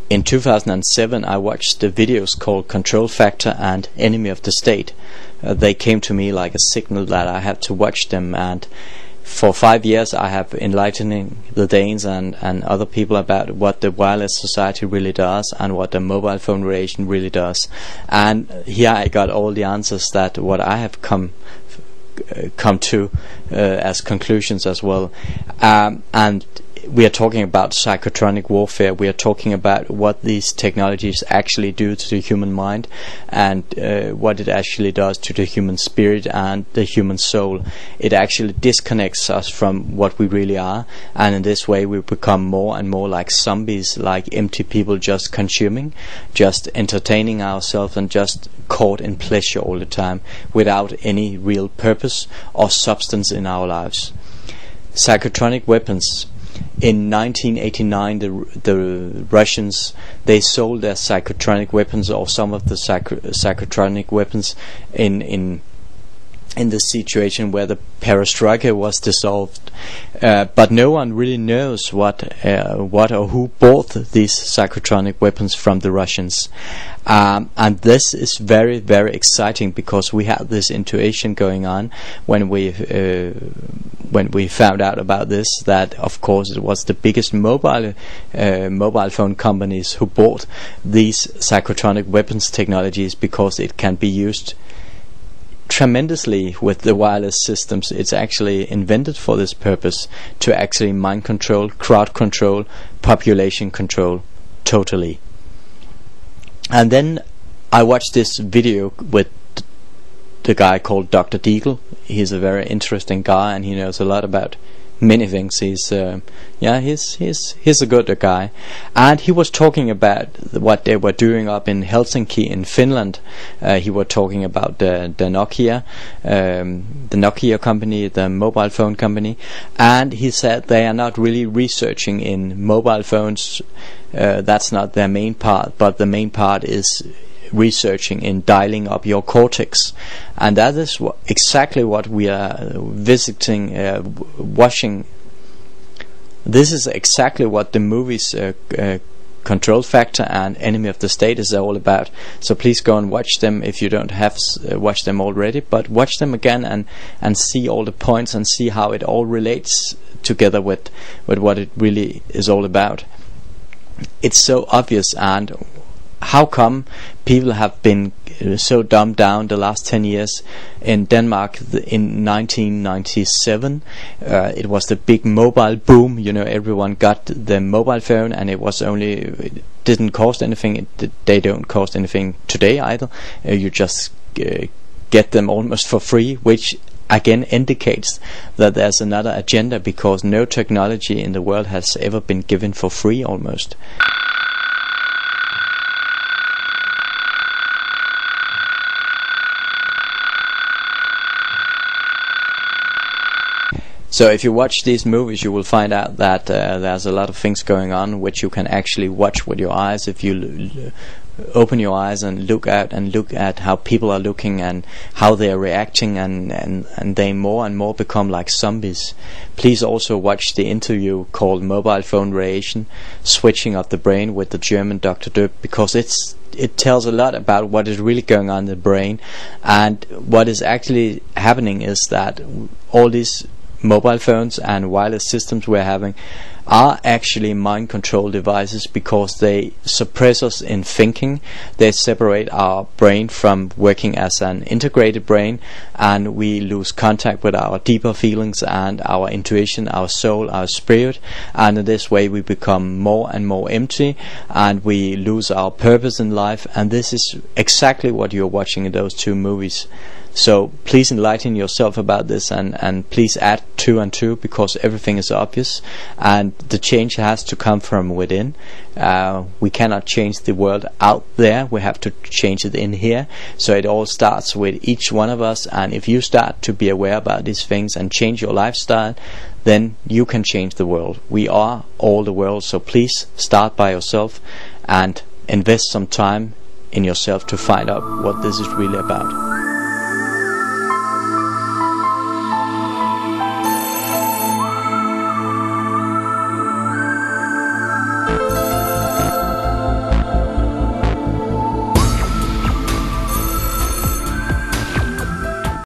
In 2007 I watched the videos called Control Factor and Enemy of the State. They came to me like a signal that I had to watch them, and for 5 years I have enlightening the Danes and other people about what the wireless society really does and what the mobile phone radiation really does. And here I got all the answers that what I have come to as conclusions as well. And we are talking about psychotronic warfare. We are talking about what these technologies actually do to the human mind, and what it actually does to the human spirit and the human soul. It actually disconnects us from what we really are, and in this way we become more and more like zombies, like empty people just consuming, just entertaining ourselves, and just caught in pleasure all the time without any real purpose or substance in our lives. Psychotronic weapons. In 1989 the Russians, they sold their psychotronic weapons, or some of the psychotronic weapons, in the situation where the perestroika was dissolved, but no one really knows what or who bought these psychotronic weapons from the Russians. And this is very, very exciting, because we had this intuition going on when we found out about this, that of course it was the biggest mobile phone companies who bought these psychotronic weapons technologies, because it can be used tremendously with the wireless systems. It's actually invented for this purpose, to actually mind control, crowd control, population control, totally. And then I watched this video with the guy called Dr. Deagle. He's a very interesting guy, and he knows a lot about many things. He's a good guy, and he was talking about what they were doing up in Helsinki in Finland. He was talking about the Nokia company, the mobile phone company, and he said they are not really researching in mobile phones. That's not their main part, but the main part is researching in dialing up your cortex, and that is exactly what we are watching. This is exactly what the movies Control Factor and Enemy of the State is all about. So please go and watch them if you don't have watched them already, but watch them again and see all the points, and see how it all relates together with what it really is all about. It's so obvious. And how come people have been so dumbed down the last 10 years? In Denmark in 1997 it was the big mobile boom. You know, everyone got the mobile phone, and it didn't cost anything. They don't cost anything today either. You just get them almost for free, which again indicates that there's another agenda, because no technology in the world has ever been given for free almost. So if you watch these movies, you will find out that there's a lot of things going on which you can actually watch with your eyes. If you open your eyes and look at how people are looking and how they are reacting, and they more and more become like zombies. Please also watch the interview called Mobile Phone Radiation, Switching of the Brain, with the German Dr. Döb, because it tells a lot about what is really going on in the brain. And what is actually happening is that all these mobile phones and wireless systems we're having are actually mind control devices, because they suppress us in thinking. They separate our brain from working as an integrated brain, and we lose contact with our deeper feelings and our intuition, our soul, our spirit, and in this way we become more and more empty, and we lose our purpose in life. And this is exactly what you're watching in those two movies. So please enlighten yourself about this, and please add 2 and 2, because everything is obvious, and the change has to come from within. We cannot change the world out there, we have to change it in here. So it all starts with each one of us, and if you start to be aware about these things and change your lifestyle, then you can change the world. We are all the world, so please start by yourself and invest some time in yourself to find out what this is really about.